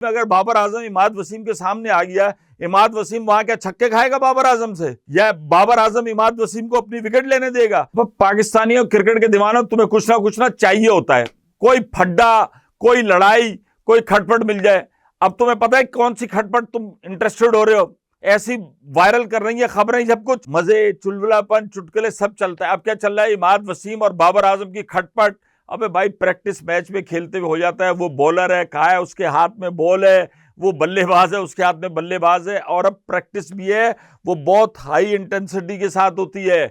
अगर बाबर आजम इमाद वसीम के सामने आ गया, इमाद वसीम वहां क्या छक्के खाएगा बाबर आजम से, या बाबर आजम इमाद वसीम को अपनी विकेट लेने देगा? पाकिस्तानियों क्रिकेट के दीवानों, तुम्हें कुछ ना चाहिए होता है, कोई फड्डा, कोई लड़ाई, कोई खटपट मिल जाए। अब तुम्हें पता है कौन सी खटपट तुम इंटरेस्टेड हो रहे हो? ऐसी वायरल कर रही है खबरें, सब कुछ मजे, चुलबुलापन, चुटकुले सब चलता है। अब क्या चल रहा है? इमाद वसीम और बाबर आजम की खटपट। अबे भाई, प्रैक्टिस मैच में खेलते हुए हो जाता है, वो बॉलर है, कहा है उसके हाथ में बॉल है, वो बल्लेबाज है, उसके हाथ में बल्लेबाज है, और अब प्रैक्टिस भी है, वो बहुत हाई इंटेंसिटी के साथ होती है।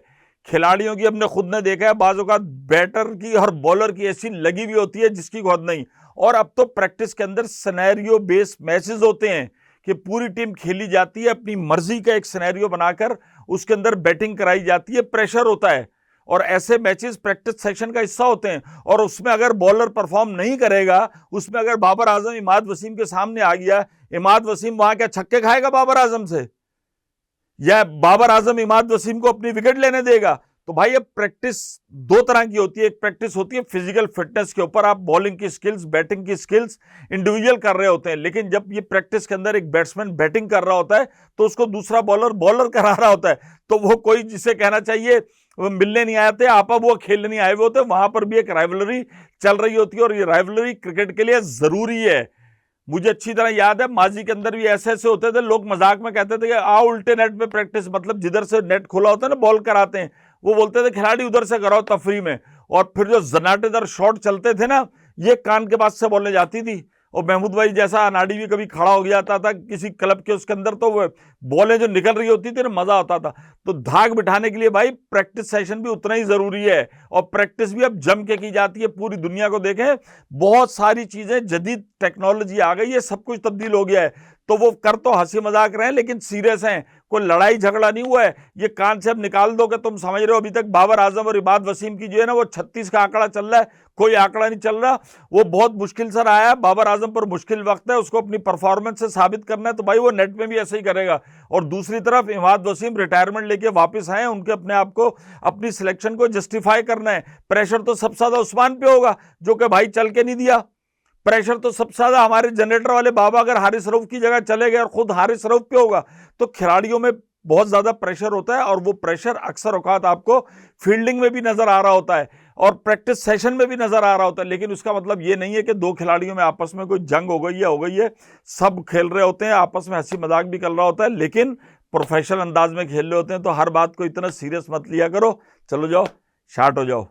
खिलाड़ियों की हमने खुद ने देखा है, बाजों का बैटर की और बॉलर की ऐसी लगी हुई होती है जिसकी खुद नहीं। और अब तो प्रैक्टिस के अंदर सिनेरियो बेस्ड मैचेस होते हैं कि पूरी टीम खेली जाती है, अपनी मर्जी का एक सिनेरियो बनाकर उसके अंदर बैटिंग कराई जाती है, प्रेशर होता है, और ऐसे मैचेस प्रैक्टिस सेशन का हिस्सा होते हैं। और उसमें अगर बॉलर परफॉर्म नहीं करेगा, उसमें अगर बाबर आजम इमाद वसीम के सामने आ गया, इमाद वसीम वहां क्या छक्के खाएगा बाबर आजम से, या बाबर आजम इमाद वसीम को अपनी विकेट लेने देगा? तो भाई, अब प्रैक्टिस दो तरह की होती है। एक प्रैक्टिस होती है फिजिकल फिटनेस के ऊपर, आप बॉलिंग की स्किल्स, बैटिंग की स्किल्स इंडिविजुअल कर रहे होते हैं। लेकिन जब ये प्रैक्टिस के अंदर एक बैट्समैन बैटिंग कर रहा होता है तो उसको दूसरा बॉलर करा रहा होता है, तो वो कोई जिसे कहना चाहिए वो मिलने नहीं आए थे, आपा वो खेलने नहीं आए हुए होते, वहां पर भी एक राइवलरी चल रही होती है। और ये राइवलरी क्रिकेट के लिए जरूरी है। मुझे अच्छी तरह याद है, माजी के अंदर भी ऐसे होते थे, लोग मजाक में कहते थे कि आओ उल्टे नेट में प्रैक्टिस, मतलब जिधर से नेट खुला होता है ना, बॉल कराते हैं, वो बोलते थे खिलाड़ी उधर से कराओ तफरी में। और फिर जो जनाटेदार शॉट चलते थे ना, ये कान के पास से बॉलें जाती थी, और महमूद भाई जैसा अनाड़ी भी कभी खड़ा हो गया था किसी क्लब के उसके अंदर, तो वो बॉलें जो निकल रही होती थी ना, मजा आता था। तो धाक बिठाने के लिए भाई प्रैक्टिस सेशन भी उतना ही जरूरी है, और प्रैक्टिस भी अब जम के की जाती है। पूरी दुनिया को देखें, बहुत सारी चीजें, जदीद टेक्नोलॉजी आ गई है, सब कुछ तब्दील हो गया है। तो वो कर तो हंसी मजाक रहे हैं, लेकिन सीरियस हैं, कोई लड़ाई झगड़ा नहीं हुआ है। ये कान से अब निकाल दो कि तुम समझ रहे हो अभी तक बाबर आजम और इमाद वसीम की जो है ना, वो 36 का आंकड़ा चल रहा है, कोई आंकड़ा नहीं चल रहा। वो बहुत मुश्किल से आया है, बाबर आजम पर मुश्किल वक्त है, उसको अपनी परफॉर्मेंस से साबित करना है, तो भाई वो नेट में भी ऐसे ही करेगा। और दूसरी तरफ इमाद वसीम रिटायरमेंट लेके वापस आए, उनके अपने आप को, अपनी सिलेक्शन को जस्टिफाई करना है। प्रेशर तो सबसे ज्यादा उस्मान पे होगा, जो कि भाई चल के नहीं दिया। प्रेशर तो सबसे ज्यादा हमारे जनरेटर वाले बाबा अगर हारिस रऊफ की जगह चले गए और खुद हारिस रऊफ पे होगा, तो खिलाड़ियों में बहुत ज्यादा प्रेशर होता है। और वो प्रेशर अक्सर औकात आपको फील्डिंग में भी नजर आ रहा होता है और प्रैक्टिस सेशन में भी नजर आ रहा होता है। लेकिन उसका मतलब ये नहीं है कि दो खिलाड़ियों में आपस में कोई जंग हो गई है। सब खेल रहे होते हैं, आपस में हंसी मजाक भी कर रहा होता है, लेकिन प्रोफेशनल अंदाज में खेल रहे होते हैं। तो हर बात को इतना सीरियस मत लिया करो। चलो जाओ, शार्ट हो जाओ।